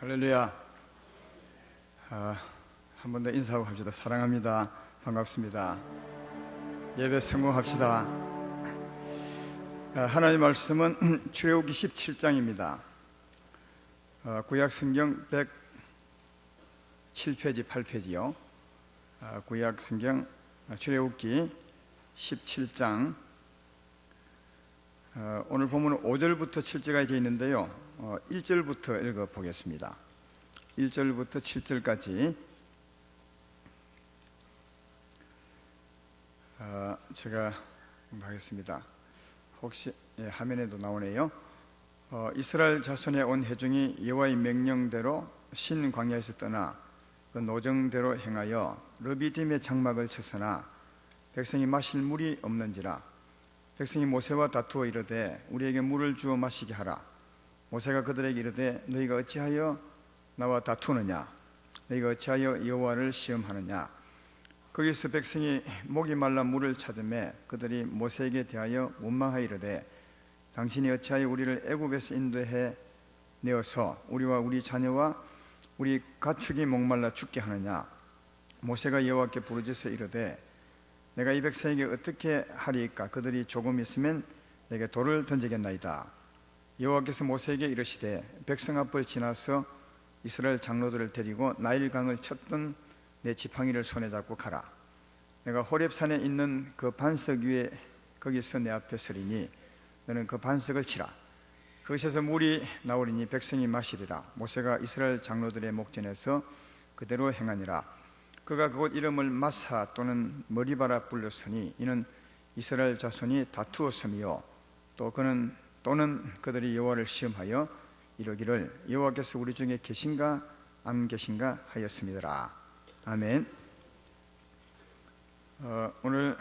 할렐루야. 한 번 더 인사하고 합시다. 사랑합니다. 반갑습니다. 예배 성공합시다. 하나님 말씀은 출애굽기 17장입니다. 구약 성경 107페이지 8페이지요. 구약 성경 출애굽기 17장 오늘 본문은 5절부터 7절까지 되어 있는데요. 1절부터 읽어보겠습니다. 1절부터 7절까지 제가 하겠습니다. 혹시 화면에도 나오네요. 이스라엘 자손의 온 회중이 여호와의 명령대로 신 광야에서 떠나 그 노정대로 행하여 르비딤의 장막을 쳤으나 백성이 마실 물이 없는지라. 백성이 모세와 다투어 이르되 우리에게 물을 주어 마시게 하라. 모세가 그들에게 이르되 너희가 어찌하여 나와 다투느냐? 너희가 어찌하여 여호와를 시험하느냐? 거기서 백성이 목이 말라 물을 찾으매 그들이 모세에게 대하여 원망하여 이르되 당신이 어찌하여 우리를 애굽에서 인도해 내어서 우리와 우리 자녀와 우리 가축이 목말라 죽게 하느냐? 모세가 여호와께 부르짖어 이르되 내가 이 백성에게 어떻게 하리이까? 그들이 조금 있으면 내게 돌을 던지겠나이다. 여호와께서 모세에게 이르시되 백성 앞을 지나서 이스라엘 장로들을 데리고 나일강을 쳤던 내 지팡이를 손에 잡고 가라. 내가 호렙산에 있는 그 반석 위에 거기서 내 앞에 서리니 너는 그 반석을 치라. 그것에서 물이 나오리니 백성이 마시리라. 모세가 이스라엘 장로들의 목전에서 그대로 행하니라. 그가 그곳 이름을 마사 또는 머리바라 불렀으니 이는 이스라엘 자손이 다투었으며 또는 그들이 여호와를 시험하여 이르기를 여호와께서 우리 중에 계신가 안 계신가 하였습니다. 아멘. 오늘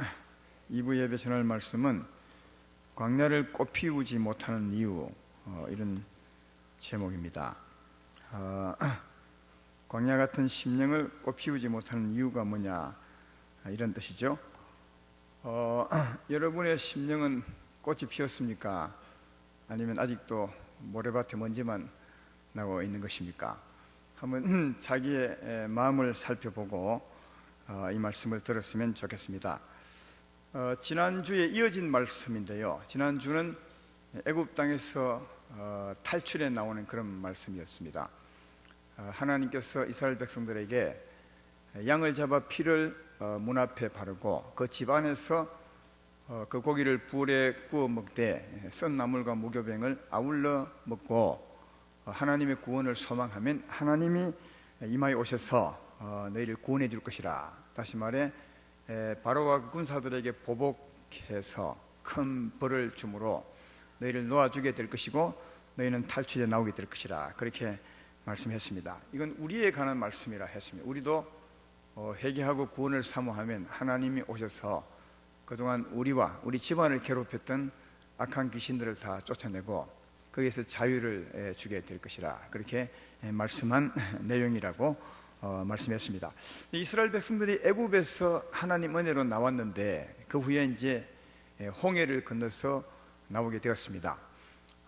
2부 예배 전할 말씀은 광야를 꽃피우지 못하는 이유, 이런 제목입니다. 광야 같은 심령을 꽃피우지 못하는 이유가 뭐냐, 이런 뜻이죠. 여러분의 심령은 꽃이 피었습니까? 아니면 아직도 모래밭에 먼지만 나고 있는 것입니까? 한번 자기의 마음을 살펴보고 이 말씀을 들었으면 좋겠습니다. 지난주에 이어진 말씀인데요. 지난주는 애굽 땅에서 탈출해 나오는 그런 말씀이었습니다. 하나님께서 이스라엘 백성들에게 양을 잡아 피를 문 앞에 바르고 그 집 안에서 그 고기를 불에 구워 먹되 썬 나물과 무교병을 아울러 먹고 하나님의 구원을 소망하면 하나님이 이마에 오셔서 너희를 구원해 줄 것이라. 다시 말해 바로와 군사들에게 보복해서 큰 벌을 주므로 너희를 놓아주게 될 것이고 너희는 탈출해 나오게 될 것이라. 그렇게 말씀했습니다. 이건 우리에 관한 말씀이라 했습니다. 우리도 회개하고 구원을 사모하면 하나님이 오셔서 그동안 우리와 우리 집안을 괴롭혔던 악한 귀신들을 다 쫓아내고 거기에서 자유를 주게 될 것이라. 그렇게 말씀한 내용이라고 말씀했습니다. 이스라엘 백성들이 애굽에서 하나님 은혜로 나왔는데 그 후에 이제 홍해를 건너서 나오게 되었습니다.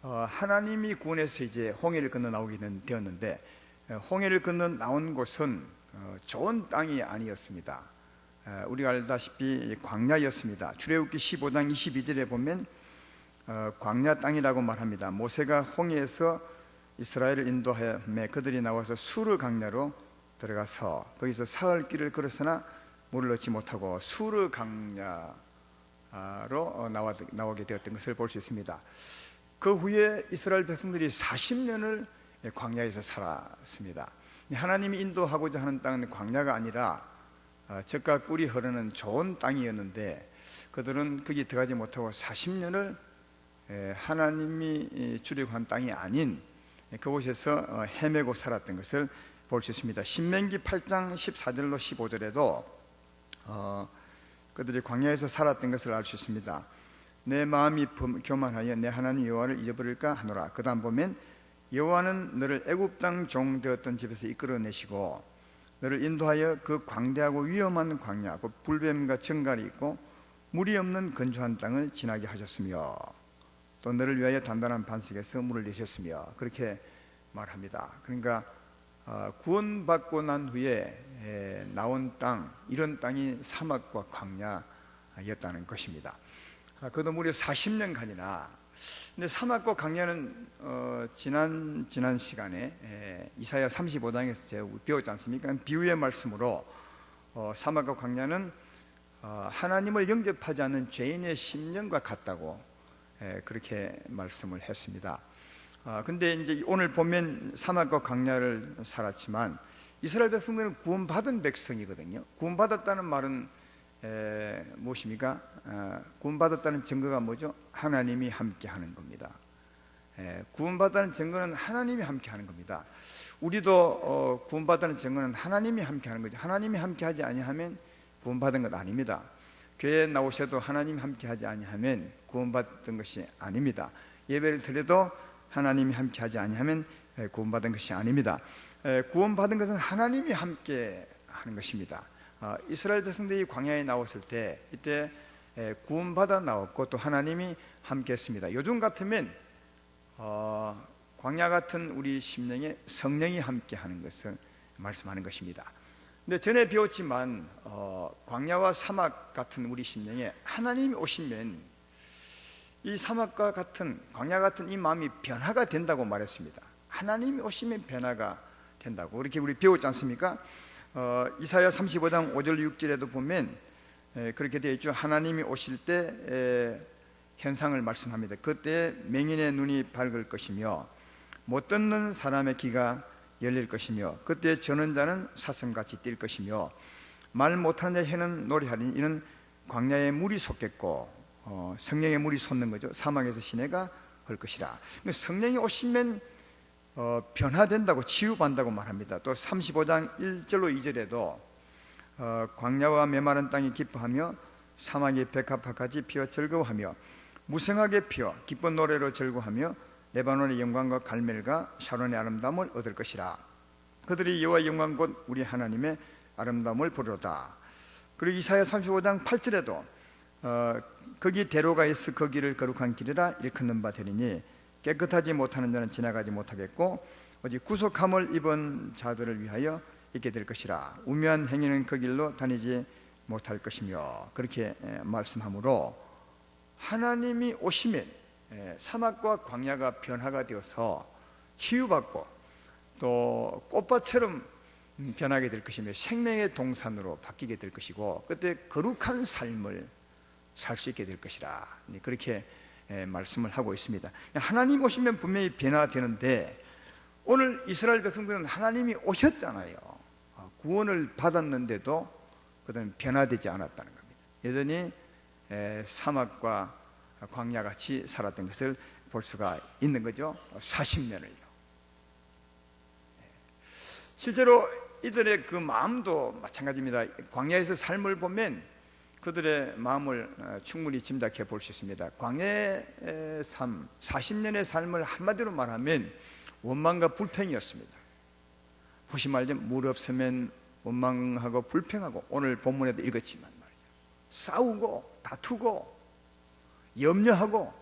하나님이 구원해서 이제 홍해를 건너 나오게 되었는데 홍해를 건너 나온 곳은 좋은 땅이 아니었습니다. 우리가 알다시피 광야였습니다. 출애굽기 15장 22절에 보면 광야 땅이라고 말합니다. 모세가 홍해에서 이스라엘을 인도하여 그들이 나와서 수르 광야로 들어가서 거기서 사흘 길을 걸었으나 물을 얻지 못하고 수르 광야로 나오게 되었던 것을 볼 수 있습니다. 그 후에 이스라엘 백성들이 40년을 광야에서 살았습니다. 하나님이 인도하고자 하는 땅은 광야가 아니라 젖과 꿀이 흐르는 좋은 땅이었는데 그들은 거기 들어가지 못하고 40년을 하나님이 주려고 땅이 아닌 그곳에서 헤매고 살았던 것을 볼 수 있습니다. 신명기 8장 14절로 15절에도 그들이 광야에서 살았던 것을 알 수 있습니다. 내 마음이 교만하여 내 하나님 여호와를 잊어버릴까 하노라. 그 다음 보면 여호와는 너를 애굽 땅 종 되었던 집에서 이끌어내시고 너를 인도하여 그 광대하고 위험한 광야, 그 불뱀과 정갈이 있고 물이 없는 건조한 땅을 지나게 하셨으며 또 너를 위하여 단단한 반석에서 물을 내셨으며 그렇게 말합니다. 그러니까 구원받고 난 후에 나온 땅, 이런 땅이 사막과 광야였다는 것입니다. 그도 무려 40년간이나. 근데 사막과 광야는 지난 시간에 이사야 35장에서 제가 배웠지 않습니까? 비유의 말씀으로 사막과 광야는 하나님을 영접하지 않는 죄인의 심령과 같다고 그렇게 말씀을 했습니다. 근데 이제 오늘 보면 사막과 광야를 살았지만 이스라엘 백성들은 구원받은 백성이거든요. 구원받았다는 말은 무엇입니까? 구원받았다는 증거가 뭐죠? 하나님이 함께 하는 겁니다. 구원받았다는 증거는 하나님이 함께 하는 겁니다. 우리도 구원받았다는 증거는 하나님이 함께 하는 거죠. 하나님이 함께 하지 아니하면 구원받은 것 아닙니다. 교회에 나오셔도 하나님이 함께 하지 아니하면 구원받은 것이 아닙니다. 예배를 드려도 하나님이 함께 하지 아니하면 구원받은 것이 아닙니다. 구원받은 것은 하나님이 함께 하는 것입니다. 이스라엘 백성들이 광야에 나왔을 때 이때 구원받아 나왔고 또 하나님이 함께 했습니다. 요즘 같으면 광야 같은 우리 심령에 성령이 함께 하는 것을 말씀하는 것입니다. 근데 전에 배웠지만 광야와 사막 같은 우리 심령에 하나님이 오시면 이 사막과 같은 광야 같은 이 마음이 변화가 된다고 말했습니다. 하나님이 오시면 변화가 된다고 그렇게 우리 배웠지 않습니까? 이사야 35장 5절 6절에도 보면 그렇게 되어 있죠. 하나님이 오실 때 현상을 말씀합니다. 그때 맹인의 눈이 밝을 것이며 못 듣는 사람의 귀가 열릴 것이며 그때 저는 자는 사슴같이 뛸 것이며 말 못하는 자 혀는 노래하리니 이는 광야에 물이 솟겠고 성령의 물이 솟는 거죠. 사막에서 시내가 흘 것이라. 성령이 오시면 변화된다고 치유받는다고 말합니다. 또 35장 1절로 2절에도 광야와 메마른 땅이 기뻐하며 사막이 백합화같이 피어 즐거워하며 무성하게 피어 기쁜 노래로 즐거워하며 레바논의 영광과 갈멜과 샤론의 아름다움을 얻을 것이라. 그들이 여호와의 영광 곧 우리 하나님의 아름다움을 부르다. 그리고 이사야 35장 8절에도 거기 대로가 있어 그 길을 거룩한 길이라 일컫는 바 되리니 깨끗하지 못하는 자는 지나가지 못하겠고 오직 구속함을 입은 자들을 위하여 있게 될 것이라. 우매한 행위는 그 길로 다니지 못할 것이며 그렇게 말씀하므로 하나님이 오시면 사막과 광야가 변화가 되어서 치유받고 또 꽃밭처럼 변하게 될 것이며 생명의 동산으로 바뀌게 될 것이고 그때 거룩한 삶을 살 수 있게 될 것이라. 그렇게 말씀을 하고 있습니다. 하나님 오시면 분명히 변화되는데 오늘 이스라엘 백성들은 하나님이 오셨잖아요. 구원을 받았는데도 그들은 변화되지 않았다는 겁니다. 여전히 사막과 광야같이 살았던 것을 볼 수가 있는 거죠. 40년을요. 실제로 이들의 그 마음도 마찬가지입니다. 광야에서 삶을 보면 그들의 마음을 충분히 짐작해 볼 수 있습니다. 광야의 삶, 40년의 삶을 한마디로 말하면 원망과 불평이었습니다. 혹시 말하자면 물 없으면 원망하고 불평하고 오늘 본문에도 읽었지만 말이죠. 싸우고 다투고 염려하고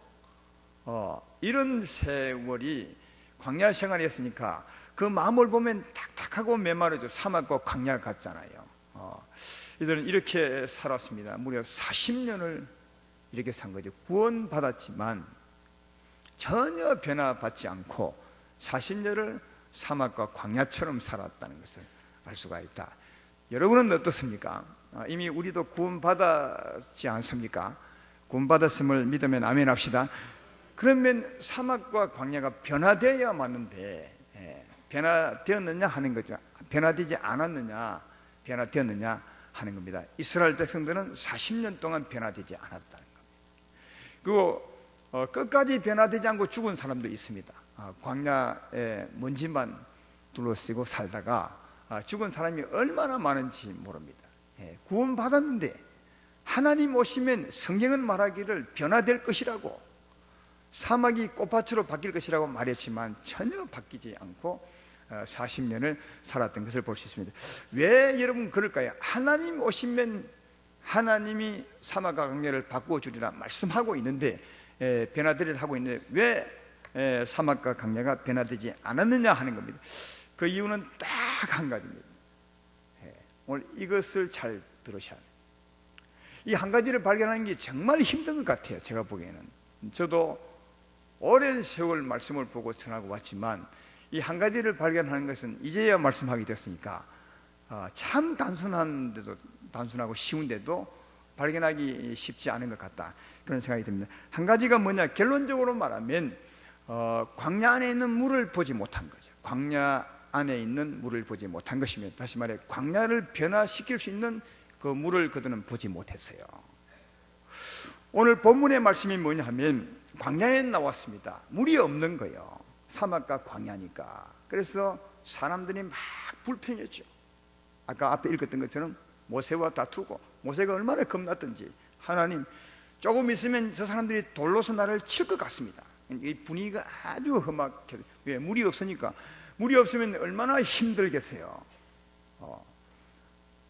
이런 세월이 광야 생활이었으니까 그 마음을 보면 탁탁하고 메마르죠. 사막과 광야 같잖아요. 이들은 이렇게 살았습니다. 무려 40년을 이렇게 산 거죠. 구원받았지만 전혀 변화받지 않고 40년을 사막과 광야처럼 살았다는 것을 알 수가 있다. 여러분은 어떻습니까? 이미 우리도 구원받았지 않습니까? 구원받았음을 믿으면 아멘 합시다. 그러면 사막과 광야가 변화되어야 맞는데 변화되었느냐 하는 거죠. 변화되지 않았느냐 변화되었느냐 하는 겁니다. 이스라엘 백성들은 40년 동안 변화되지 않았다는 겁니다. 그리고 끝까지 변화되지 않고 죽은 사람도 있습니다. 광야에 먼지만 둘러쓰고 살다가 죽은 사람이 얼마나 많은지 모릅니다. 구원받았는데 하나님 오시면 성경은 말하기를 변화될 것이라고 사막이 꽃밭으로 바뀔 것이라고 말했지만 전혀 바뀌지 않고 40년을 살았던 것을 볼 수 있습니다. 왜 여러분 그럴까요? 하나님 오시면 하나님이 사막과 광야를 바꾸어 주리라 말씀하고 있는데 변화되리라 하고 있는데 왜 사막과 광야가 변화되지 않았느냐 하는 겁니다. 그 이유는 딱 한 가지입니다. 오늘 이것을 잘 들으셔야 돼요. 이 한 가지를 발견하는 게 정말 힘든 것 같아요. 제가 보기에는. 저도 오랜 세월 말씀을 보고 전하고 왔지만 이 한 가지를 발견하는 것은 이제야 말씀하게 됐으니까 참 단순하고 쉬운데도 발견하기 쉽지 않은 것 같다, 그런 생각이 듭니다. 한 가지가 뭐냐, 결론적으로 말하면 광야 안에 있는 물을 보지 못한 거죠. 광야 안에 있는 물을 보지 못한 것이며, 다시 말해 광야를 변화시킬 수 있는 그 물을 그들은 보지 못했어요. 오늘 본문의 말씀이 뭐냐 하면 광야에 나왔습니다. 물이 없는 거예요. 사막과 광야니까. 그래서 사람들이 막 불평했죠. 아까 앞에 읽었던 것처럼 모세와 다투고, 모세가 얼마나 겁났던지, 하나님 조금 있으면 저 사람들이 돌로서 나를 칠 것 같습니다. 이 분위기가 아주 험악해요. 왜? 물이 없으니까. 물이 없으면 얼마나 힘들겠어요.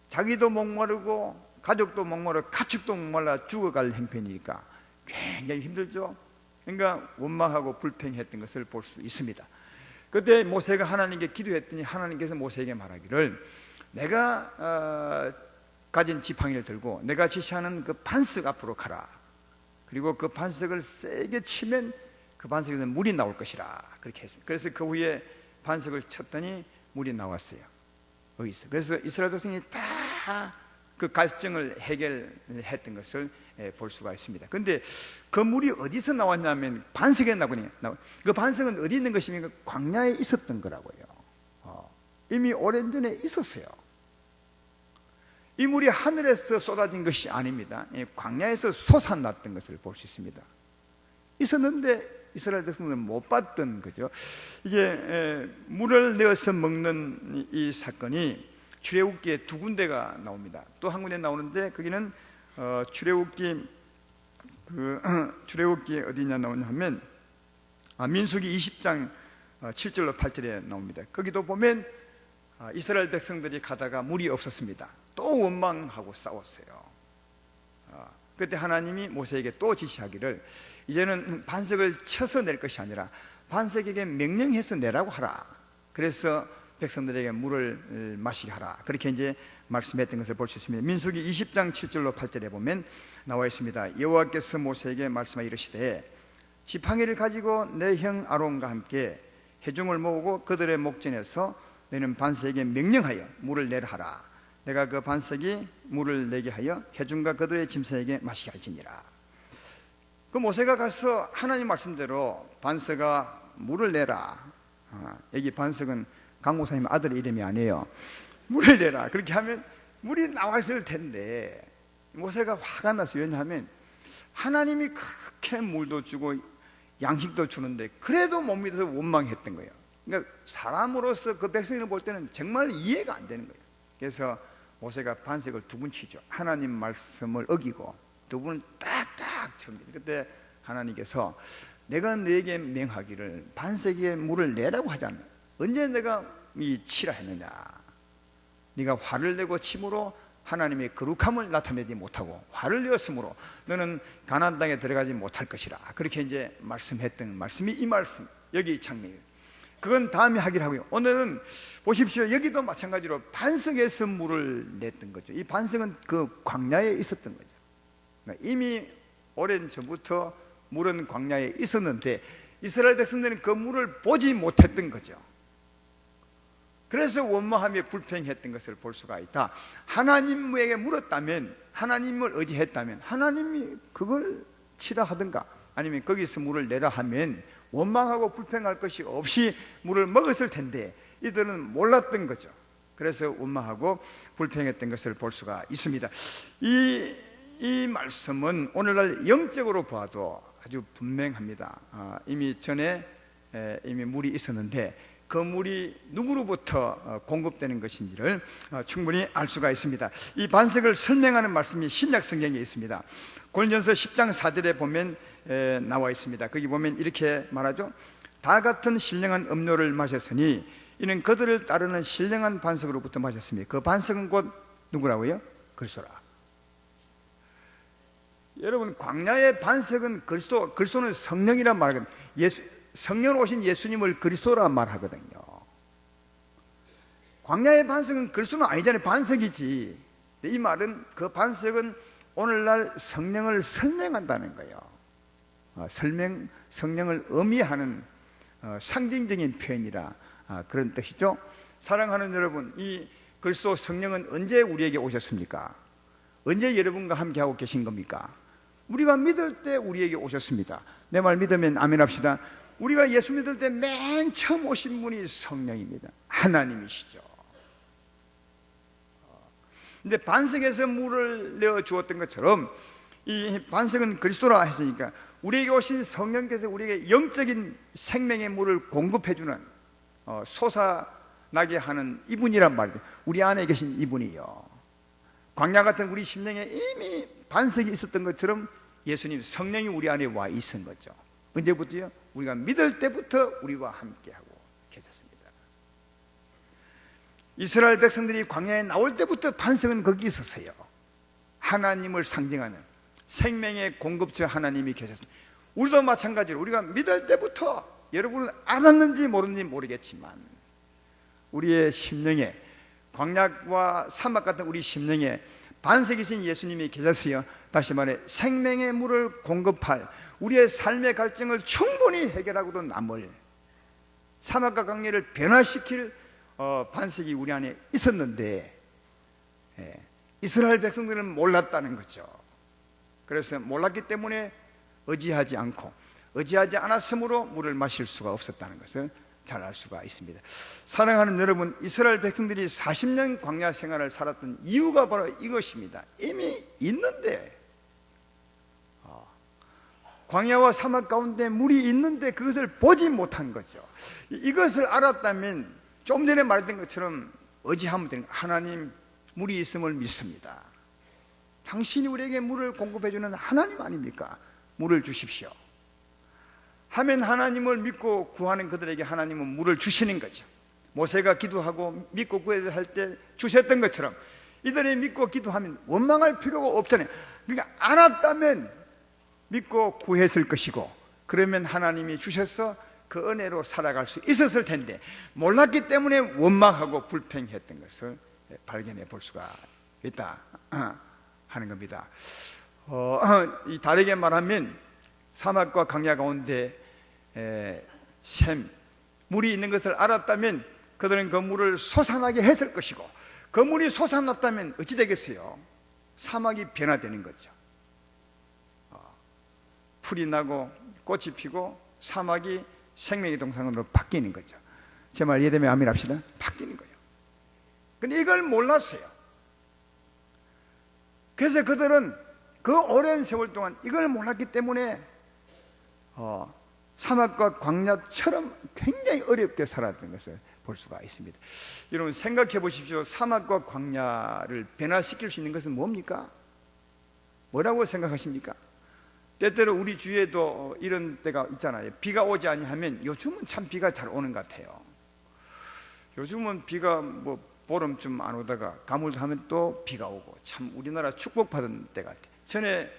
자기도 목마르고 가족도 목마르고 가축도 목말라 죽어갈 형편이니까 굉장히 힘들죠. 그러니까 원망하고 불평했던 것을 볼 수 있습니다. 그때 모세가 하나님께 기도했더니 하나님께서 모세에게 말하기를, 내가 가진 지팡이를 들고 내가 지시하는 그 반석 앞으로 가라. 그리고 그 반석을 세게 치면 그 반석에서 물이 나올 것이라, 그렇게 했습니다. 그래서 그 후에 반석을 쳤더니 물이 나왔어요. 여기서. 그래서 이스라엘 백성이 다 그 갈증을 해결했던 것을 볼 수가 있습니다. 그런데 그 물이 어디서 나왔냐면 반석에 나오니, 그 반석은 어디 있는 것입니까? 광야에 있었던 거라고요. 이미 오랜 전에 있었어요. 이 물이 하늘에서 쏟아진 것이 아닙니다. 광야에서 솟아났던 것을 볼 수 있습니다. 있었는데 이스라엘 백성들은 못 봤던 거죠. 이게 물을 내어서 먹는 이 사건이 출애굽기에 두 군데가 나옵니다. 또 한 군데 나오는데 거기는 출애굽기 어디냐 나오냐 하면 민수기 20장 7절로 8절에 나옵니다. 거기도 보면 이스라엘 백성들이 가다가 물이 없었습니다. 또 원망하고 싸웠어요. 그때 하나님이 모세에게 또 지시하기를, 이제는 반석을 쳐서 낼 것이 아니라 반석에게 명령해서 내라고 하라. 그래서 백성들에게 물을 마시게 하라. 그렇게 이제 말씀했던 것을 볼 수 있습니다. 민수기 20장 7절로 8절에 보면 나와 있습니다. 여호와께서 모세에게 말씀하여 이르시되, 지팡이를 가지고 내 형 아론과 함께 회중을 모으고 그들의 목전에서 너는 반석에게 명령하여 물을 내라 하라. 내가 그 반석이 물을 내게 하여 회중과 그들의 짐승에게 마시게 할지니라. 그 모세가 가서 하나님 말씀대로 반석아 물을 내라. 여기 반석은 강목사님 아들 이름이 아니에요. 물을 내라. 그렇게 하면 물이 나왔을 텐데 모세가 화가 났어요. 왜냐하면 하나님이 그렇게 물도 주고 양식도 주는데 그래도 못 믿어서 원망했던 거예요. 그러니까 사람으로서 그 백성을 볼 때는 정말 이해가 안 되는 거예요. 그래서 모세가 반석을 두 번 치죠. 하나님 말씀을 어기고 두 번은 딱딱 칩니다. 그때 하나님께서 내가 너에게 명하기를 반석에 물을 내라고 하잖아. 언제 내가 치라 했느냐. 네가 화를 내고 침으로 하나님의 거룩함을 나타내지 못하고 화를 내었으므로 너는 가나안 땅에 들어가지 못할 것이라. 그렇게 이제 말씀했던 말씀이 이 말씀, 여기 장면이에요. 그건 다음에 하기로 하고요. 오늘은 보십시오. 여기도 마찬가지로 반석에서 물을 냈던 거죠. 이 반석은 그 광야에 있었던 거죠. 그러니까 이미 오랜 전부터 물은 광야에 있었는데 이스라엘 백성들은 그 물을 보지 못했던 거죠. 그래서 원망하며 불평했던 것을 볼 수가 있다. 하나님에게 물었다면, 하나님을 의지했다면 하나님이 그걸 치라 하든가 아니면 거기서 물을 내라 하면 원망하고 불평할 것이 없이 물을 먹었을 텐데 이들은 몰랐던 거죠. 그래서 원망하고 불평했던 것을 볼 수가 있습니다. 이 말씀은 오늘날 영적으로 봐도 아주 분명합니다. 이미 전에 이미 물이 있었는데 그 물이 누구로부터 공급되는 것인지를 충분히 알 수가 있습니다. 이 반석을 설명하는 말씀이 신약 성경에 있습니다. 고린도전서 10장 4절에 보면 나와 있습니다. 거기 보면 이렇게 말하죠. 다 같은 신령한 음료를 마셨으니 이는 그들을 따르는 신령한 반석으로부터 마셨으니 그 반석은 곧 누구라고요? 그리스도라. 여러분, 광야의 반석은 그리스도, 그리스도는 성령이란 말하거든요. 성령 오신 예수님을 그리스도라 말하거든요. 광야의 반석은 그리스도는 아니잖아요. 반석이지. 이 말은 그 반석은 오늘날 성령을 설명한다는 거예요. 성령을 의미하는 상징적인 표현이라 그런 뜻이죠. 사랑하는 여러분, 이 그리스도 성령은 언제 우리에게 오셨습니까? 언제 여러분과 함께하고 계신 겁니까? 우리가 믿을 때 우리에게 오셨습니다. 내 말 믿으면 아멘 합시다. 우리가 예수 믿을 때 맨 처음 오신 분이 성령입니다. 하나님이시죠. 근데 반석에서 물을 내어 주었던 것처럼 이 반석은 그리스도라 했으니까 우리에게 오신 성령께서 우리에게 영적인 생명의 물을 공급해 주는 솟아나게 하는 이분이란 말이에요. 우리 안에 계신 이분이요. 광야 같은 우리 심령에 이미 반석이 있었던 것처럼 예수님 성령이 우리 안에 와 있은 거죠. 언제부터요? 우리가 믿을 때부터 우리와 함께하고 계셨습니다. 이스라엘 백성들이 광야에 나올 때부터 반석은 거기 있었어요. 하나님을 상징하는 생명의 공급처 하나님이 계셨습니다. 우리도 마찬가지로 우리가 믿을 때부터, 여러분은 알았는지 모르는지 모르겠지만 우리의 심령에, 광야와 사막 같은 우리 심령에 반석이신 예수님이 계셨어요. 다시 말해 생명의 물을 공급할, 우리의 삶의 갈증을 충분히 해결하고도 남을, 사막과 광야를 변화시킬 반석이 우리 안에 있었는데 이스라엘 백성들은 몰랐다는 거죠. 그래서 몰랐기 때문에 의지하지 않았으므로 물을 마실 수가 없었다는 것을 잘 알 수가 있습니다. 사랑하는 여러분, 이스라엘 백성들이 40년 광야 생활을 살았던 이유가 바로 이것입니다. 이미 있는데, 광야와 사막 가운데 물이 있는데 그것을 보지 못한 거죠. 이것을 알았다면 좀 전에 말했던 것처럼 의지하면 되는 거예요. 하나님, 물이 있음을 믿습니다. 당신이 우리에게 물을 공급해 주는 하나님 아닙니까? 물을 주십시오 하면 하나님을 믿고 구하는 그들에게 하나님은 물을 주시는 거죠. 모세가 기도하고 믿고 구해야 할 때 주셨던 것처럼 이들이 믿고 기도하면 원망할 필요가 없잖아요. 그러니까 알았다면 믿고 구했을 것이고, 그러면 하나님이 주셔서 그 은혜로 살아갈 수 있었을 텐데 몰랐기 때문에 원망하고 불평했던 것을 발견해 볼 수가 있다 하는 겁니다. 다르게 말하면 사막과 광야 가운데 물이 있는 것을 알았다면 그들은 그 물을 솟아나게 했을 것이고, 그 물이 솟아났다면 어찌 되겠어요? 사막이 변화되는 거죠. 풀이 나고 꽃이 피고 사막이 생명의 동산으로 바뀌는 거죠. 제 말 이해되면 아멘 합시다. 바뀌는 거예요. 근데 이걸 몰랐어요. 그래서 그들은 그 오랜 세월 동안 이걸 몰랐기 때문에 사막과 광야처럼 굉장히 어렵게 살았던 것을 볼 수가 있습니다. 여러분 생각해 보십시오. 사막과 광야를 변화시킬 수 있는 것은 뭡니까? 뭐라고 생각하십니까? 때때로 우리 주위에도 이런 때가 있잖아요. 비가 오지 아니하면, 요즘은 참 비가 잘 오는 것 같아요. 요즘은 비가 보름쯤 안 오다가 가물하면 또 비가 오고, 참 우리나라 축복받은 때 같아요. 전에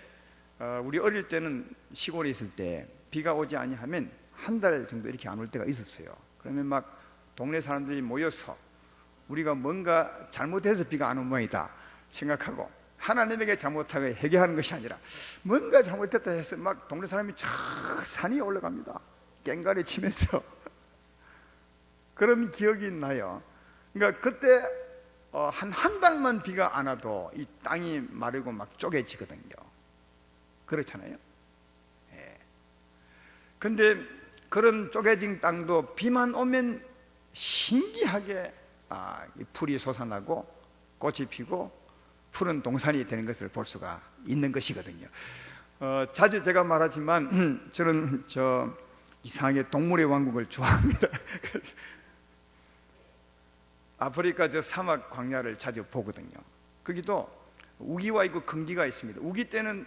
우리 어릴 때는 시골에 있을 때 비가 오지 아니하면 한 달 정도 이렇게 안 올 때가 있었어요. 그러면 막 동네 사람들이 모여서 우리가 뭔가 잘못해서 비가 안 온 모양이다 생각하고, 하나님에게 잘못하고 회개하는 것이 아니라 뭔가 잘못했다 해서 막 동네 사람이 저 산이 올라갑니다. 깽가리 치면서 그런 기억이 나요. 그러니까 그때 한 달만 비가 안 와도 이 땅이 마르고 막 쪼개지거든요. 그렇잖아요. 근데 그런 쪼개진 땅도 비만 오면 신기하게 풀이 솟아나고 꽃이 피고 푸른 동산이 되는 것을 볼 수가 있는 것이거든요. 자주 제가 말하지만 저는 이상하게 동물의 왕국을 좋아합니다. 아프리카 사막 광야를 자주 보거든요. 거기도 우기와 있고 건기가 있습니다. 우기 때는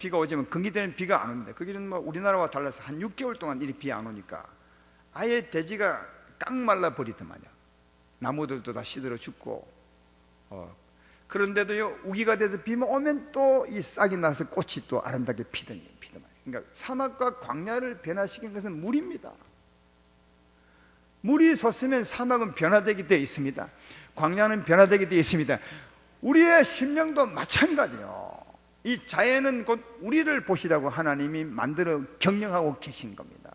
비가 오지만 건기 때는 비가 안 오는데, 거기는 우리나라와 달라서 한 6개월 동안 이렇게 비 안 오니까 아예 대지가 깡말라 버리더만요. 나무들도 다 시들어 죽고, 그런데도요 우기가 돼서 비만 오면 또 이 싹이 나서 꽃이 또 아름답게 피더만. 그러니까 사막과 광야를 변화시킨 것은 물입니다. 물이 솟으면 사막은 변화되게 되어 있습니다. 광야는 변화되게 되어 있습니다. 우리의 심령도 마찬가지요. 이 자연은 곧 우리를 보시라고 하나님이 만들어 경영하고 계신 겁니다.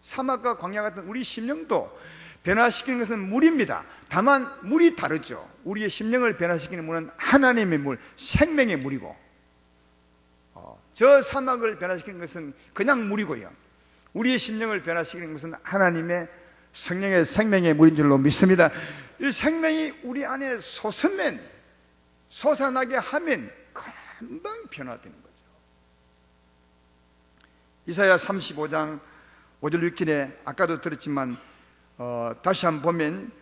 사막과 광야 같은 우리 심령도 변화시키는 것은 물입니다. 다만 물이 다르죠. 우리의 심령을 변화시키는 물은 하나님의 물, 생명의 물이고, 저 사막을 변화시키는 것은 그냥 물이고요, 우리의 심령을 변화시키는 것은 하나님의 성령의 생명의 물인 줄로 믿습니다. 이 생명이 우리 안에 솟으면, 솟아나게 하면 금방 변화되는 거죠. 이사야 35장 5절 6절에 아까도 들었지만 다시 한번 보면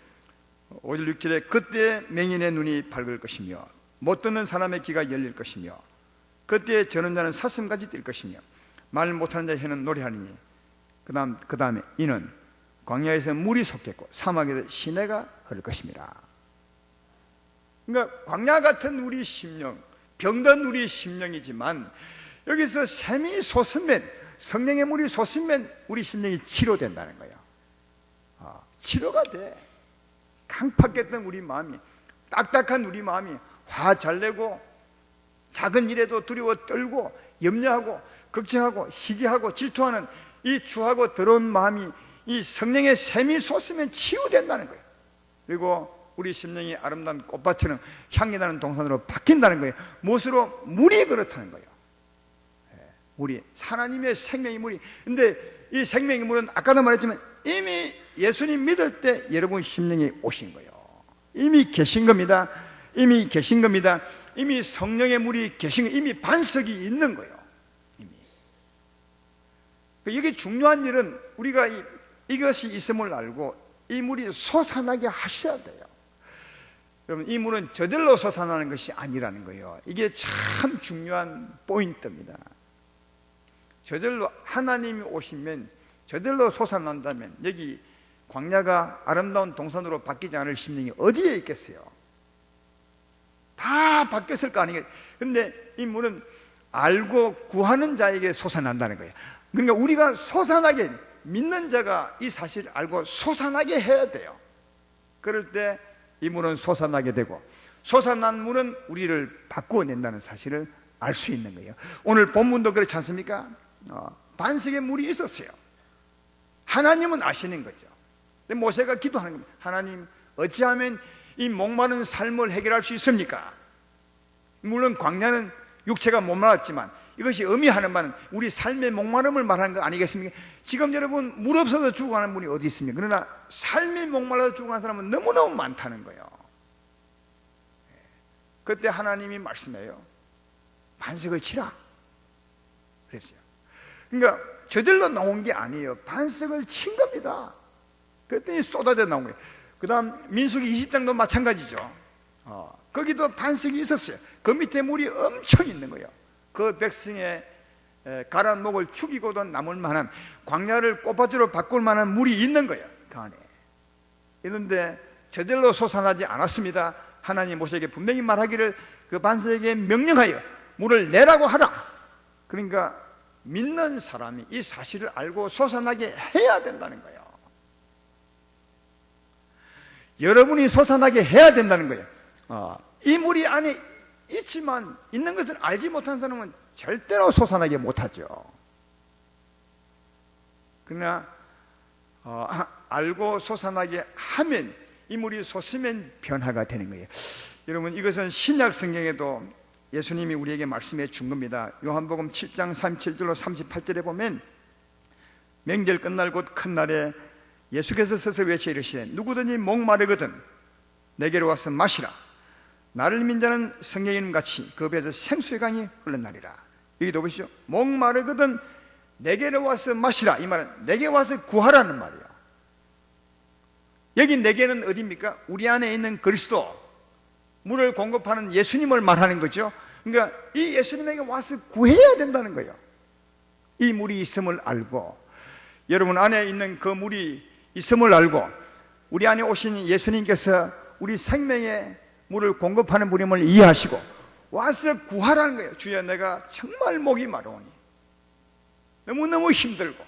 5절 6절에 그때 맹인의 눈이 밝을 것이며 못 듣는 사람의 귀가 열릴 것이며 그때 저는 자는 사슴같이 뛸 것이며 말 못하는 자의 혀는 노래하리니 그 다음에 이는 광야에서 물이 솟겠고 사막에서 시내가 흐를 것입니다. 그러니까 광야 같은 우리 심령, 병든 우리 심령이지만 여기서 샘이 솟으면, 성령의 물이 솟으면 우리 심령이 치료된다는 거예요. 치료가 돼. 강팍했던 우리 마음이, 딱딱한 우리 마음이 화 잘 내고 작은 일에도 두려워 떨고 염려하고 걱정하고 시기하고 질투하는 이 추하고 더러운 마음이 이 성령의 샘이 솟으면 치유된다는 거예요. 그리고 우리 심령이 아름다운 꽃밭처럼 향기 나는 동산으로 바뀐다는 거예요. 무엇으로? 물이 그렇다는 거예요. 물이, 하나님의 생명의 물이. 근데 이 생명의 물은 아까도 말했지만 이미 예수님 믿을 때 여러분 심령에 오신 거예요. 이미 계신 겁니다. 이미 계신 겁니다. 이미 성령의 물이 계신 거예요. 이미 반석이 있는 거예요. 이미. 이게 중요한 일은 우리가 이것이 있음을 알고 이 물이 솟아나게 하셔야 돼요. 여러분, 이 물은 저절로 솟아나는 것이 아니라는 거예요. 이게 참 중요한 포인트입니다. 저절로 하나님이 오시면 저절로 솟아난다면 여기 광야가 아름다운 동산으로 바뀌지 않을 심령이 어디에 있겠어요? 다 바뀌었을 거 아니에요. 근데 이 물은 알고 구하는 자에게 솟아난다는 거예요. 그러니까 우리가 솟아나게, 믿는 자가 이 사실을 알고 솟아나게 해야 돼요. 그럴 때 이 물은 솟아나게 되고, 솟아난 물은 우리를 바꾸어낸다는 사실을 알 수 있는 거예요. 오늘 본문도 그렇지 않습니까? 반석의 물이 있었어요. 하나님은 아시는 거죠. 근데 모세가 기도하는 겁니다. 하나님, 어찌하면 이 목마른 삶을 해결할 수 있습니까? 물론 광야는 육체가 목말랐지만 이것이 의미하는 바는 우리 삶의 목마름을 말하는 거 아니겠습니까? 지금 여러분 물 없어서 죽어가는 분이 어디 있습니까? 그러나 삶이 목말라서 죽어가는 사람은 너무너무 많다는 거예요. 그때 하나님이 말씀해요. 반석을 치라 그랬어요. 그러니까 저절로 나온 게 아니에요. 반석을 친 겁니다. 그랬더니 쏟아져 나온 거예요. 그 다음 민수기 20장도 마찬가지죠. 거기도 반석이 있었어요. 그 밑에 물이 엄청 있는 거예요. 그 백성의 가란 목을 죽이고도 남을 만한, 광야를 꽃밭으로 바꿀 만한 물이 있는 거예요. 그 안에. 이런데 저절로 솟아나지 않았습니다. 하나님 모세에게 분명히 말하기를 그 반석에게 명령하여 물을 내라고 하라. 그러니까 믿는 사람이 이 사실을 알고 솟아나게 해야 된다는 거예요. 여러분이 솟아나게 해야 된다는 거예요. 이 물이 안에 있지만 있는 것을 알지 못한 사람은 절대로 솟아나게 못하죠. 그러나 알고 솟아나게 하면, 이 물이 솟으면 변화가 되는 거예요. 여러분, 이것은 신약 성경에도 예수님이 우리에게 말씀해 준 겁니다. 요한복음 7장 37절로 38절에 보면 명절 끝날 곧 큰 날에 예수께서 서서 외쳐 이르시되 누구든지 목마르거든 내게로 와서 마시라. 나를 믿는 자는 성경의 이름같이 그 배에서 생수의 강이 흘러나리라. 여기도 보시죠. 목마르거든 내게로 와서 마시라. 이 말은 내게 와서 구하라는 말이에요. 여기 내게는 어디입니까? 우리 안에 있는 그리스도, 물을 공급하는 예수님을 말하는 거죠. 그러니까 이 예수님에게 와서 구해야 된다는 거예요. 이 물이 있음을 알고, 여러분 안에 있는 그 물이 있음을 알고 우리 안에 오신 예수님께서 우리 생명의 물을 공급하는 분임을 이해하시고 와서 구하라는 거예요. 주여, 내가 정말 목이 마르오니 너무너무 힘들고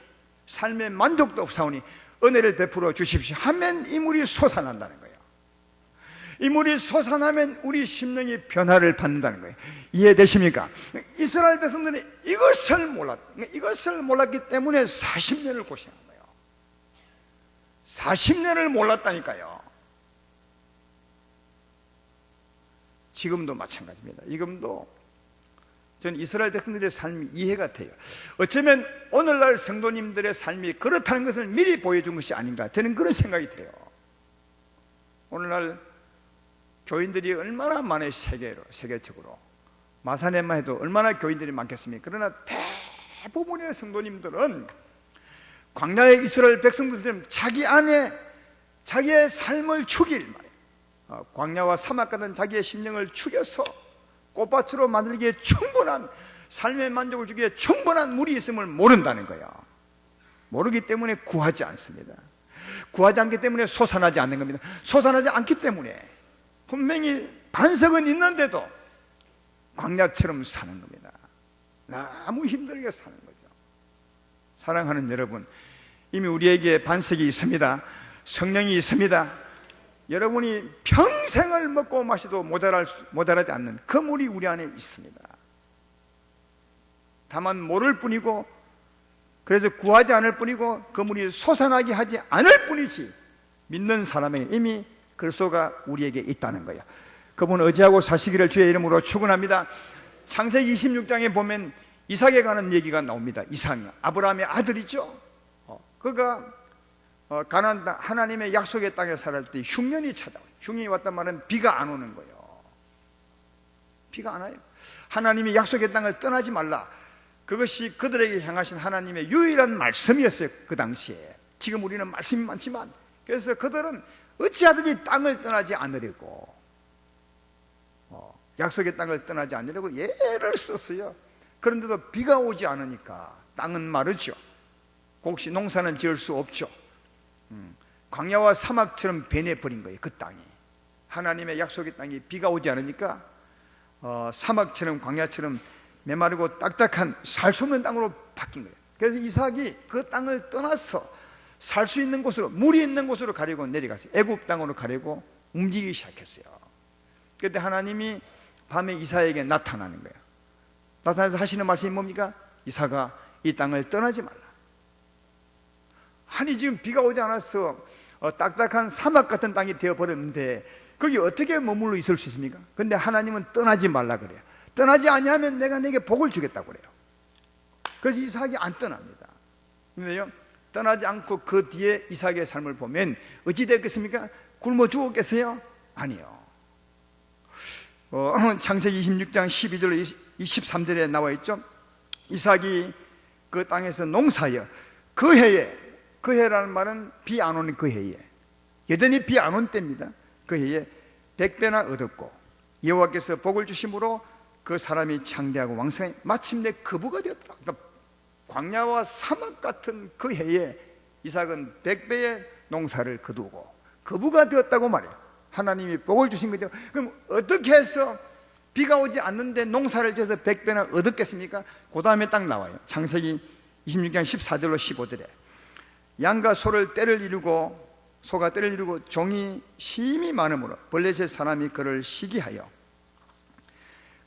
삶의 만족도 없사오니 은혜를 베풀어 주십시오 하면 이 물이 솟아난다는 거예요. 이 물이 솟아나면 우리 심령이 변화를 받는다는 거예요. 이해되십니까? 이스라엘 백성들이 이것을 몰랐기 때문에 40년을 고생한 거예요. 40년을 몰랐다니까요. 지금도 마찬가지입니다. 지금도 저는 이스라엘 백성들의 삶이 이해가 돼요. 어쩌면 오늘날 성도님들의 삶이 그렇다는 것을 미리 보여준 것이 아닌가, 저는 그런 생각이 돼요. 오늘날 교인들이 얼마나 많아요. 세계적으로 마산에만 해도 얼마나 교인들이 많겠습니까? 그러나 대부분의 성도님들은 광야의 이스라엘 백성들처럼 자기 안에 자기의 삶을 죽일 말이에요. 광야와 사막 같은 자기의 심령을 죽여서 꽃밭으로 만들기에 충분한, 삶의 만족을 주기에 충분한 물이 있음을 모른다는 거예요. 모르기 때문에 구하지 않습니다. 구하지 않기 때문에 솟아나지 않는 겁니다. 솟아나지 않기 때문에 분명히 반석은 있는데도 광야처럼 사는 겁니다. 너무 힘들게 사는 거죠. 사랑하는 여러분, 이미 우리에게 반석이 있습니다. 성령이 있습니다. 여러분이 평생을 먹고 마셔도 모자라지 않는 그 물이 우리 안에 있습니다. 다만 모를 뿐이고, 그래서 구하지 않을 뿐이고, 그 물이 솟아나게 하지 않을 뿐이지, 믿는 사람에게 이미 그리스도가 우리에게 있다는 거예요. 그분 의지하고 사시기를 주의 이름으로 축원합니다. 창세기 26장에 보면 이삭에 관한 얘기가 나옵니다. 이삭이 아브라함의 아들이죠. 그가 가나안 땅, 하나님의 약속의 땅에 살을 때 흉년이 찾아와요. 흉년이 왔단 말은 비가 안 오는 거예요. 비가 안 와요. 하나님이 약속의 땅을 떠나지 말라, 그것이 그들에게 향하신 하나님의 유일한 말씀이었어요. 그 당시에. 지금 우리는 말씀이 많지만, 그래서 그들은 어찌하든지 땅을 떠나지 않으려고, 약속의 땅을 떠나지 않으려고 예를 썼어요. 그런데도 비가 오지 않으니까 땅은 마르죠. 혹시 농사는 지을 수 없죠. 광야와 사막처럼 변해버린 거예요. 그 땅이, 하나님의 약속의 땅이 비가 오지 않으니까 사막처럼 광야처럼 메마르고 딱딱한 살 수 없는 땅으로 바뀐 거예요. 그래서 이삭이 그 땅을 떠나서 살 수 있는 곳으로, 물이 있는 곳으로 가려고 내려갔어요. 애굽 땅으로 가려고 움직이기 시작했어요. 그때 하나님이 밤에 이삭에게 나타나는 거예요. 나타나서 하시는 말씀이 뭡니까? 이삭아, 이 땅을 떠나지 말라. 아니 지금 비가 오지 않아서 딱딱한 사막 같은 땅이 되어버렸는데 거기 어떻게 머물러 있을 수 있습니까? 근데 하나님은 떠나지 말라 그래요. 떠나지 아니하면 내가 내게 복을 주겠다고 그래요. 그래서 이삭이 안 떠납니다. 그런데요, 떠나지 않고 그 뒤에 이삭의 삶을 보면 어찌 됐겠습니까? 굶어 죽었겠어요? 아니요. 창세기 26장 12절 23절에 나와 있죠. 이삭이 그 땅에서 농사하여 그 해에, 그 해라는 말은 비 안 오는 그 해에, 여전히 비 안 온 때입니다. 그 해에 100배나 얻었고 여호와께서 복을 주심으로 그 사람이 창대하고 왕성해 마침내 거부가 되었더라. 그러니까 광야와 사막 같은 그 해에 이삭은 100배의 농사를 거두고 거부가 되었다고 말해요. 하나님이 복을 주신 거죠. 그럼 어떻게 해서 비가 오지 않는데 농사를 지어서 100배나 얻었겠습니까? 그 다음에 딱 나와요. 창세기 26장 14절로 15절에 양과 소가 때를 이루고 종이 심히 많으므로 블레셋 사람이 그를 시기하여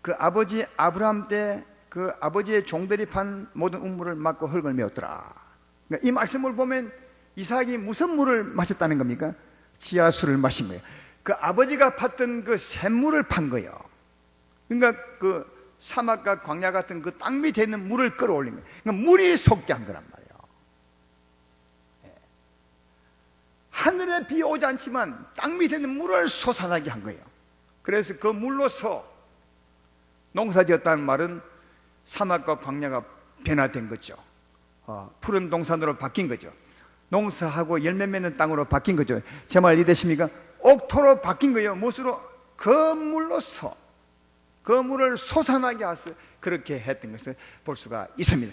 그 아버지 아브라함 때 그 아버지의 종들이 판 모든 우물을 막고 흙을 메웠더라. 그러니까 이 말씀을 보면 이삭이 무슨 물을 마셨다는 겁니까? 지하수를 마신 거예요. 그 아버지가 팠던 그 샘물을 판 거예요. 그러니까 그 사막과 광야 같은 그 땅 밑에 있는 물을 끌어올린 거예요. 그러니까 물이 솟게 한 거란 말이에요. 하늘에 비 오지 않지만 땅 밑에 있는 물을 솟아나게 한 거예요. 그래서 그 물로서 농사 지었다는 말은 사막과 광야가 변화된 거죠. 푸른 동산으로 바뀐 거죠. 농사하고 열매 맺는 땅으로 바뀐 거죠. 제 말 이해되십니까? 옥토로 바뀐 거예요. 무엇으로? 그 물로서 그 물을 솟아나게 하서 그렇게 했던 것을 볼 수가 있습니다.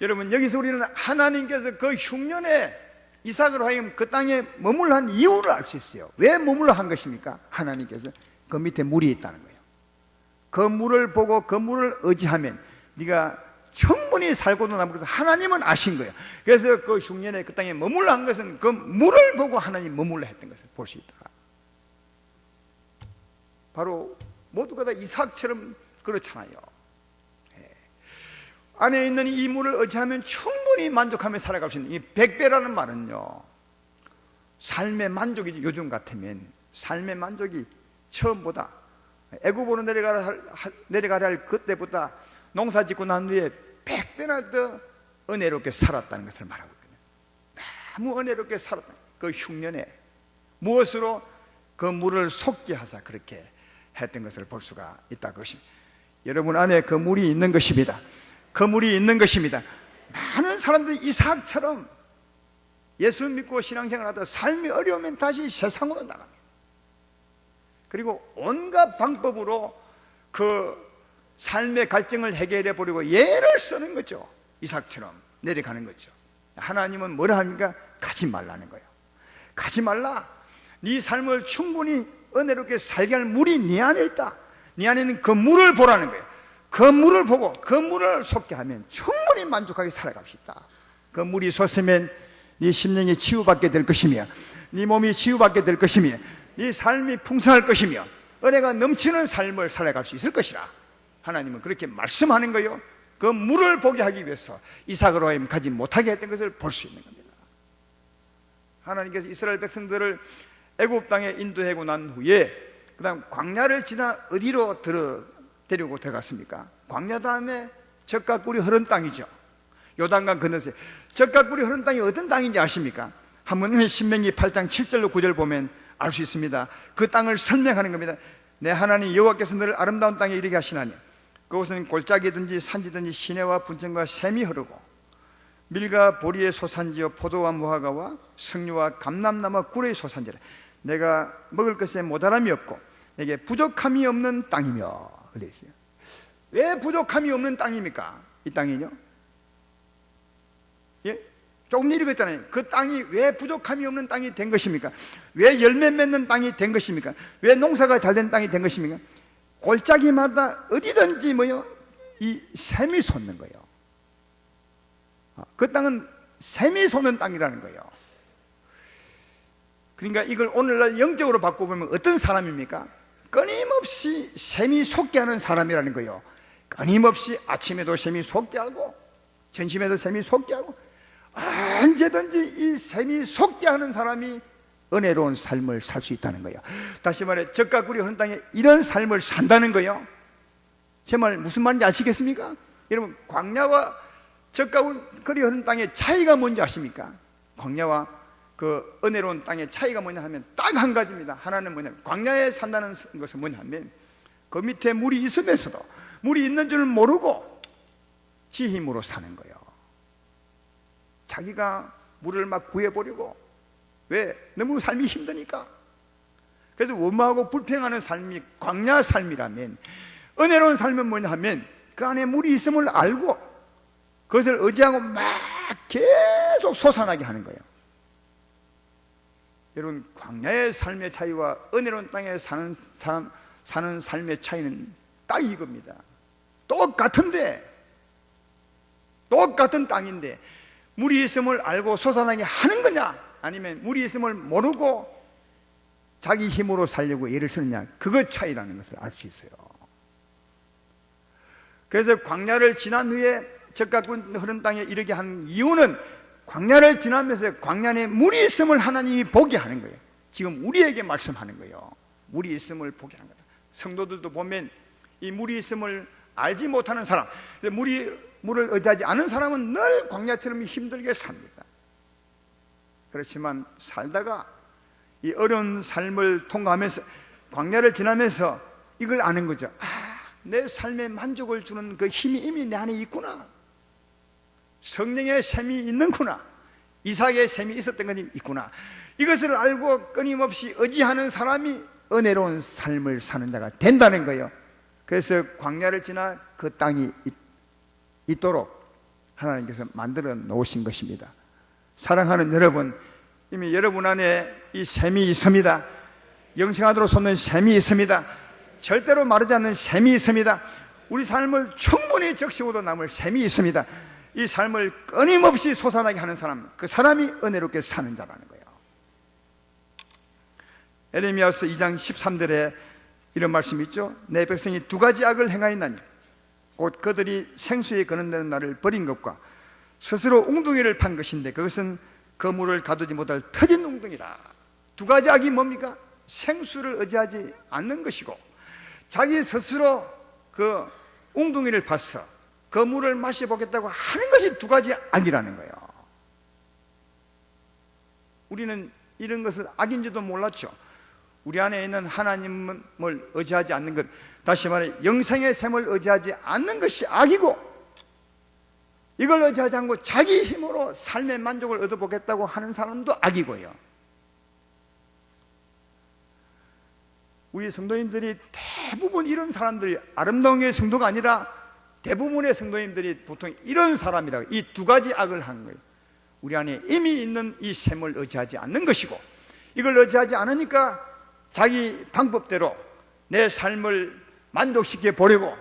여러분, 여기서 우리는 하나님께서 그 흉년에 이삭으로 하여금 그 땅에 머물러 한 이유를 알 수 있어요. 왜 머물러 한 것입니까? 하나님께서 그 밑에 물이 있다는 거예요. 그 물을 보고 그 물을 의지하면 네가 충분히 살고도 남은 것을 하나님은 아신 거예요. 그래서 그 흉년에 그 땅에 머물러 한 것은 그 물을 보고 하나님 머물러 했던 것을 볼 수 있다. 바로 모두가 다 이삭처럼 그렇잖아요. 안에 있는 이 물을 의지하면 충분히 만족하며 살아갈 수 있는 이 100배라는 말은요, 삶의 만족이지. 요즘 같으면 삶의 만족이 처음보다 애굽으로 내려가야 할 그때보다 농사 짓고 난 후에 100배나 더 은혜롭게 살았다는 것을 말하고 있거든요. 너무 은혜롭게 살았다. 그 흉년에 무엇으로 그 물을 솟게 하사 그렇게 했던 것을 볼 수가 있다. 그것입니다. 여러분 안에 그 물이 있는 것입니다. 그 물이 있는 것입니다. 많은 사람들이 이삭처럼 예수 믿고 신앙생활하다 삶이 어려우면 다시 세상으로 나갑니다. 그리고 온갖 방법으로 그 삶의 갈증을 해결해 보려고 예를 쓰는 거죠. 이삭처럼 내려가는 거죠. 하나님은 뭐라 합니까? 가지 말라는 거예요. 가지 말라. 네 삶을 충분히 은혜롭게 살게 할 물이 네 안에 있다. 네 안에 있는 그 물을 보라는 거예요. 그 물을 보고 그 물을 솟게 하면 충분히 만족하게 살아갈 수 있다. 그 물이 솟으면 네 심령이 치유받게 될 것이며, 네 몸이 치유받게 될 것이며, 네 삶이 풍성할 것이며, 은혜가 넘치는 삶을 살아갈 수 있을 것이라 하나님은 그렇게 말씀하는 거예요. 그 물을 보게 하기 위해서 이삭으로 하여금 가지 못하게 했던 것을 볼 수 있는 겁니다. 하나님께서 이스라엘 백성들을 애굽 땅에 인도하고 난 후에 그 다음 광야를 지나 어디로 데리고 들어갔습니까? 광야 다음에 젖과 꿀이 흐른 땅이죠. 요단강 건너서 젖과 꿀이 흐른 땅이 어떤 땅인지 아십니까? 한번 신명기 8장 7절로 9절 보면 알 수 있습니다. 그 땅을 설명하는 겁니다. 내 하나님 여호와께서 너를 아름다운 땅에 이르게 하시나니 그곳은 골짜기든지 산지든지 시내와 분천과 샘이 흐르고 밀과 보리의 소산지요 포도와 무화과와 석류와 감람나무와 꿀의 소산지라. 내가 먹을 것에 모자람이 없고 내게 부족함이 없는 땅이며. 그랬어요. 왜 부족함이 없는 땅입니까? 이 땅이요? 예? 조금 읽었잖아요. 그 땅이 왜 부족함이 없는 땅이 된 것입니까? 왜 열매 맺는 땅이 된 것입니까? 왜 농사가 잘 된 땅이 된 것입니까? 골짜기마다 어디든지 이 샘이 솟는 거예요. 그 땅은 샘이 솟는 땅이라는 거예요. 그러니까 이걸 오늘날 영적으로 바꿔보면 어떤 사람입니까? 끊임없이 샘이 솟게 하는 사람이라는 거예요. 끊임없이 아침에도 샘이 솟게 하고 점심에도 샘이 솟게 하고 언제든지 이 샘이 솟게 하는 사람이 은혜로운 삶을 살 수 있다는 거예요. 다시 말해 젖과 꿀이 흐르는 땅에 이런 삶을 산다는 거예요. 제 말 무슨 말인지 아시겠습니까? 여러분 광야와 젖과 꿀이 흐르는 땅의 차이가 뭔지 아십니까? 광야와 그 은혜로운 땅의 차이가 뭐냐 하면 딱 한 가지입니다. 하나는 뭐냐면 광야에 산다는 것은 뭐냐 하면 그 밑에 물이 있으면서도 물이 있는 줄 모르고 지 힘으로 사는 거예요. 자기가 물을 막 구해보려고. 왜? 너무 삶이 힘드니까. 그래서 원망하고 불평하는 삶이 광야 삶이라면, 은혜로운 삶은 뭐냐 하면 그 안에 물이 있음을 알고 그것을 의지하고 막 계속 솟아나게 하는 거예요. 여러분 광야의 삶의 차이와 은혜로운 땅에 사는 삶의 차이는 딱 이겁니다. 똑같은 땅인데 물이 있음을 알고 솟아나게 하는 거냐, 아니면 물이 있음을 모르고 자기 힘으로 살려고 애를 쓰느냐, 그것 차이라는 것을 알 수 있어요. 그래서 광야를 지난 후에 젖과 꿀 흐른 땅에 이르게 한 이유는 광야를 지나면서 광야 안에 물이 있음을 하나님이 보게 하는 거예요. 지금 우리에게 말씀하는 거예요. 물이 있음을 보게 하는 거다. 성도들도 보면 이 물이 있음을 알지 못하는 사람, 물을 의지하지 않은 사람은 늘 광야처럼 힘들게 삽니다. 그렇지만 살다가 이 어려운 삶을 통과하면서 광야를 지나면서 이걸 아는 거죠. 내 삶에 만족을 주는 그 힘이 이미 내 안에 있구나. 성령의 샘이 있는구나. 이삭의 샘이 있었던 것이 있구나. 이것을 알고 끊임없이 의지하는 사람이 은혜로운 삶을 사는 자가 된다는 거예요. 그래서 광야를 지나 그 땅이 있도록 하나님께서 만들어 놓으신 것입니다. 사랑하는 여러분, 이미 여러분 안에 이 샘이 있습니다. 영생하도록 솟는 샘이 있습니다. 절대로 마르지 않는 샘이 있습니다. 우리 삶을 충분히 적시고도 남을 셈이 있습니다. 이 삶을 끊임없이 솟아나게 하는 사람, 그 사람이 은혜롭게 사는 자라는 거예요. 에레미야서 2장 13절에 이런 말씀이 있죠. 내 백성이 두 가지 악을 행하였나니 곧 그들이 생수에 거는다는 나를 버린 것과 스스로 웅둥이를 판 것인데 그것은 그물을 가두지 못할 터진 웅둥이라. 두 가지 악이 뭡니까? 생수를 의지하지 않는 것이고 자기 스스로 그 웅둥이를 파서 그 물을 마셔보겠다고 하는 것이 두 가지 악이라는 거예요. 우리는 이런 것을 악인지도 몰랐죠. 우리 안에 있는 하나님을 의지하지 않는 것, 다시 말해 영생의 샘을 의지하지 않는 것이 악이고, 이걸 의지하지 않고 자기 힘으로 삶의 만족을 얻어보겠다고 하는 사람도 악이고요. 우리 성도님들이 대부분 이런 사람들이, 아름다운 게 성도가 아니라 대부분의 성도님들이 보통 이런 사람이라고, 이 두 가지 악을 하는 거예요. 우리 안에 이미 있는 이 샘을 의지하지 않는 것이고, 이걸 의지하지 않으니까 자기 방법대로 내 삶을 만족시켜 보려고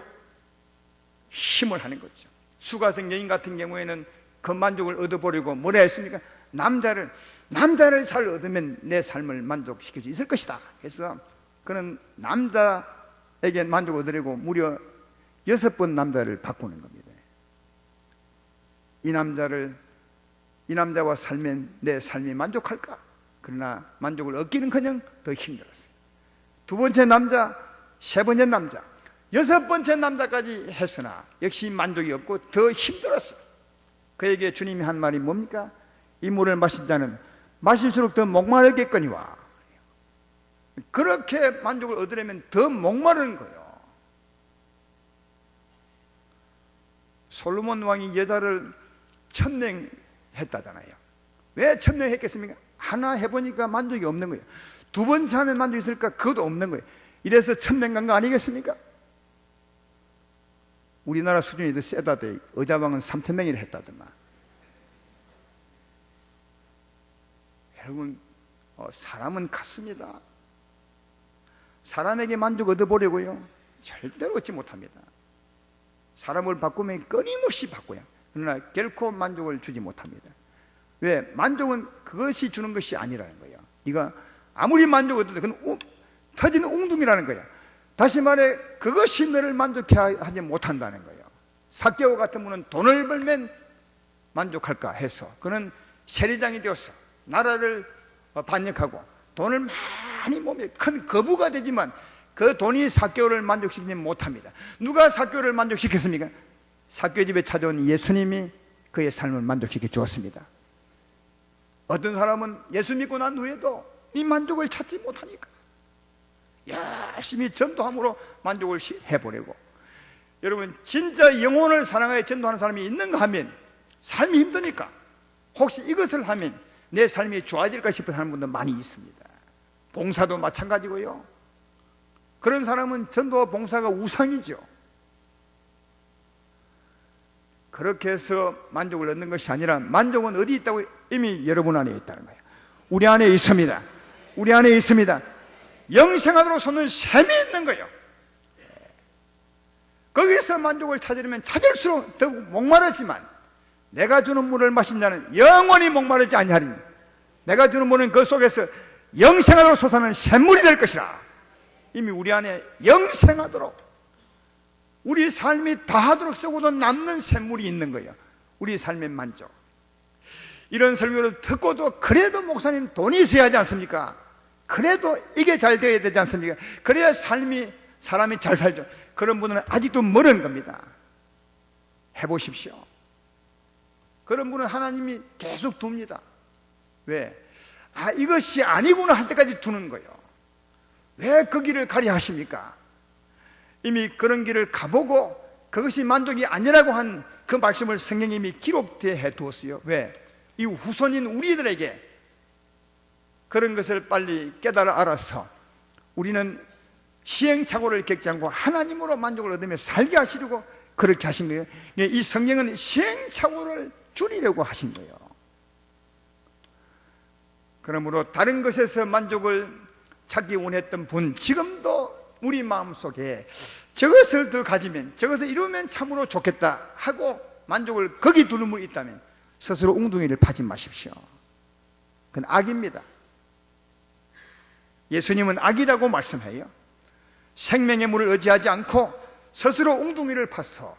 힘을 하는 거죠. 수가성 여인 같은 경우에는 그 만족을 얻어보려고 뭐라 했습니까? 남자를 잘 얻으면 내 삶을 만족시킬 수 있을 것이다. 그래서 그는 남자에게 만족을 얻으려고 무려 6번 남자를 바꾸는 겁니다. 이 남자와 살면 내 삶이 만족할까? 그러나 만족을 얻기는커녕 더 힘들었어요. 두 번째 남자, 세 번째 남자, 6번째 남자까지 했으나 역시 만족이 없고 더 힘들었어요. 그에게 주님이 한 말이 뭡니까? 이 물을 마신 자는 마실수록 더 목마르겠거니와. 그렇게 만족을 얻으려면 더 목마르는 거예요. 솔로몬 왕이 여자를 1000명했다잖아요. 왜 1000명했겠습니까? 하나 해보니까 만족이 없는 거예요. 두 번째 하면 만족이 있을까? 그것도 없는 거예요. 이래서 1000명 간 거 아니겠습니까? 우리나라 수준이 더 세다대. 의자왕은 3000명이라 했다더만. 여러분, 사람은 같습니다. 사람에게 만족 얻어보려고요, 절대로 얻지 못합니다. 사람을 바꾸면 끊임없이 바꿔요. 그러나 결코 만족을 주지 못합니다. 왜? 만족은 그것이 주는 것이 아니라는 거예요. 네가 아무리 만족을 얻어도 그건 터지는 웅둥이라는 거예요. 다시 말해 그것이 너를 만족해 하지 못한다는 거예요. 삭개오 같은 분은 돈을 벌면 만족할까 해서 그는 세리장이 되어서 나라를 반역하고 돈을 많이 모으며 큰 거부가 되지만 그 돈이 삭개오를 만족시키지 못합니다. 누가 삭개오를 만족시켰습니까? 삭개오 집에 찾아온 예수님이 그의 삶을 만족시켜 주었습니다. 어떤 사람은 예수 믿고 난 후에도 이 만족을 찾지 못하니까 열심히 전도함으로 만족을 해보려고. 여러분, 진짜 영혼을 사랑하여 전도하는 사람이 있는가 하면 삶이 힘드니까 혹시 이것을 하면 내 삶이 좋아질까 싶어 하는 분도 많이 있습니다. 봉사도 마찬가지고요. 그런 사람은 전도와 봉사가 우상이죠. 그렇게 해서 만족을 얻는 것이 아니라 만족은 어디 있다고? 이미 여러분 안에 있다는 거예요. 우리 안에 있습니다. 우리 안에 있습니다. 영생하도록 솟는 샘이 있는 거예요. 거기서 만족을 찾으려면 찾을수록 더욱 목마르지만 내가 주는 물을 마신 자는 영원히 목마르지 아니하리니 내가 주는 물은 그 속에서 영생하도록 솟아나는 샘물이 될 것이라. 이미 우리 안에 영생하도록 우리 삶이 다하도록 쓰고도 남는 샘물이 있는 거예요. 우리 삶의 만족. 이런 설교를 듣고도 그래도 목사님 돈이 있어야 하지 않습니까? 그래도 이게 잘 되어야 되지 않습니까? 그래야 사람이 잘 살죠. 그런 분은 아직도 멀은 겁니다. 해보십시오. 그런 분은 하나님이 계속 둡니다. 왜? 이것이 아니구나 할 때까지 두는 거예요. 왜 그 길을 가려 하십니까? 이미 그런 길을 가보고 그것이 만족이 아니라고 한 그 말씀을 성경이 이미 기록해 두었어요. 왜? 이 후손인 우리들에게 그런 것을 빨리 깨달아 알아서 우리는 시행착오를 겪지 않고 하나님으로 만족을 얻으며 살게 하시려고 그렇게 하신 거예요. 이 성경은 시행착오를 줄이려고 하신 거예요. 그러므로 다른 것에서 만족을 찾기 원했던 분, 지금도 우리 마음속에 저것을 더 가지면, 저것을 이루면 참으로 좋겠다 하고 만족을 거기 두는 분이 있다면 스스로 웅둥이를 파지 마십시오. 그건 악입니다. 예수님은 악이라고 말씀해요. 생명의 물을 의지하지 않고 스스로 웅둥이를 파서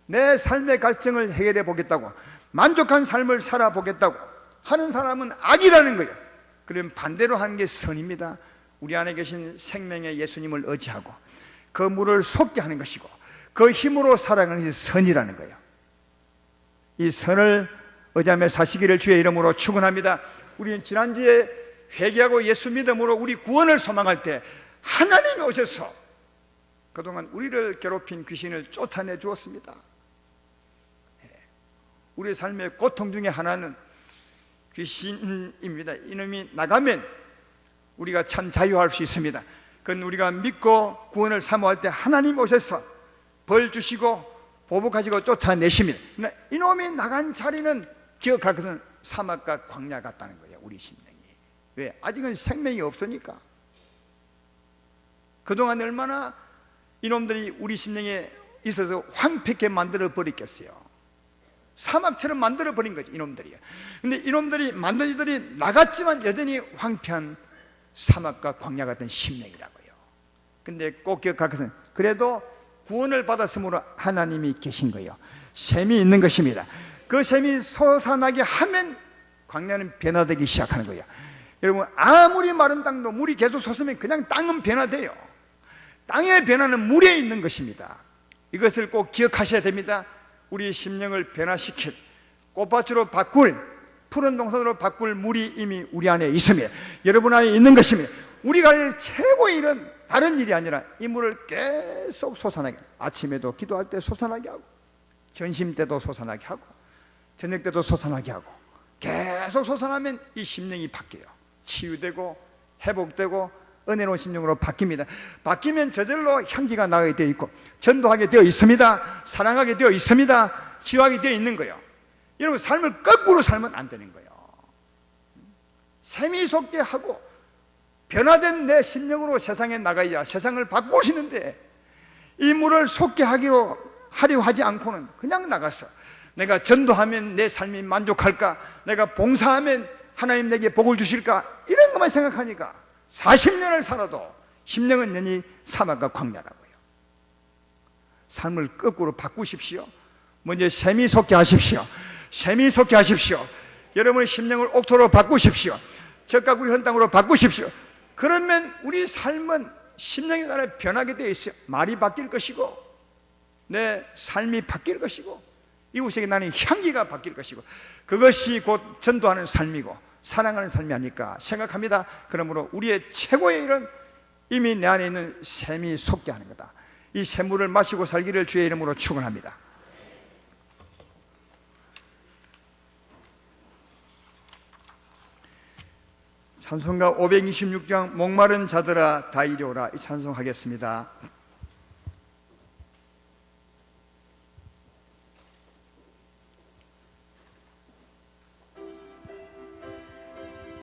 내 삶의 갈증을 해결해 보겠다고, 만족한 삶을 살아보겠다고 하는 사람은 악이라는 거예요. 그럼 반대로 하는 게 선입니다. 우리 안에 계신 생명의 예수님을 의지하고 그 물을 솟게 하는 것이고 그 힘으로 살아가는 것이 선이라는 거예요. 이 선을 의지하며 사시기를 주의 이름으로 축원합니다. 우리는 지난주에 회개하고 예수 믿음으로 우리 구원을 소망할 때 하나님이 오셔서 그동안 우리를 괴롭힌 귀신을 쫓아내 주었습니다. 우리 삶의 고통 중에 하나는 귀신입니다. 이놈이 나가면 우리가 참 자유할 수 있습니다. 그건 우리가 믿고 구원을 사모할 때 하나님 오셔서 벌 주시고 보복하시고 쫓아내십니다. 이놈이 나간 자리는 기억할 것은 사막과 광야 같다는 거예요. 우리 심령이. 왜? 아직은 생명이 없으니까. 그동안 얼마나 이놈들이 우리 심령에 있어서 황폐케 만들어 버렸겠어요. 사막처럼 만들어 버린 거죠, 이놈들이요. 근데 이놈들이 만든 이들이 나갔지만 여전히 황폐한 사막과 광야 같은 심령이라고요. 근데 꼭 기억할 것은 그래도 구원을 받았으므로 하나님이 계신 거예요. 샘이 있는 것입니다. 그 샘이 솟아나게 하면 광야는 변화되기 시작하는 거예요. 여러분, 아무리 마른 땅도 물이 계속 솟으면 그냥 땅은 변화돼요. 땅의 변화는 물에 있는 것입니다. 이것을 꼭 기억하셔야 됩니다. 우리 심령을 변화시킬, 꽃밭으로 바꿀, 푸른 동산으로 바꿀 물이 이미 우리 안에 있습니다. 여러분 안에 있는 것입니다. 우리가 할 최고의 일은 다른 일이 아니라 이 물을 계속 솟아나게, 아침에도 기도할 때 솟아나게 하고, 점심 때도 솟아나게 하고, 저녁 때도 솟아나게 하고, 계속 솟아나면 이 심령이 바뀌어요. 치유되고 회복되고 은혜로운 심령으로 바뀝니다. 바뀌면 저절로 향기가 나게 되어 있고 전도하게 되어 있습니다. 사랑하게 되어 있습니다. 치유하게 되어 있는 거예요. 여러분, 삶을 거꾸로 살면 안 되는 거예요. 샘이 솟게 하고 변화된 내 심령으로 세상에 나가야 세상을 바꾸시는데, 이 물을 솟게 하려 하지 않고는 그냥 나가서 내가 전도하면 내 삶이 만족할까, 내가 봉사하면 하나님 내게 복을 주실까, 이런 것만 생각하니까 40년을 살아도 심령은 여전히 사막과 광야라고요. 삶을 거꾸로 바꾸십시오. 먼저 샘이 솟게 하십시오. 샘이 솟게 하십시오. 여러분의 심령을 옥토로 바꾸십시오. 적각구리 헌땅으로 바꾸십시오. 그러면 우리 삶은 심령에 따라 변하게 되어 있어요. 말이 바뀔 것이고 내 삶이 바뀔 것이고 이웃에게 나는 향기가 바뀔 것이고, 그것이 곧 전도하는 삶이고 사랑하는 삶이 아닐까 생각합니다. 그러므로 우리의 최고의 일은 이미 내 안에 있는 샘이 솟게 하는 거다. 이 샘물을 마시고 살기를 주의 이름으로 축원합니다. 찬송가 526장 목마른 자들아 다 이리오라, 이 찬송하겠습니다.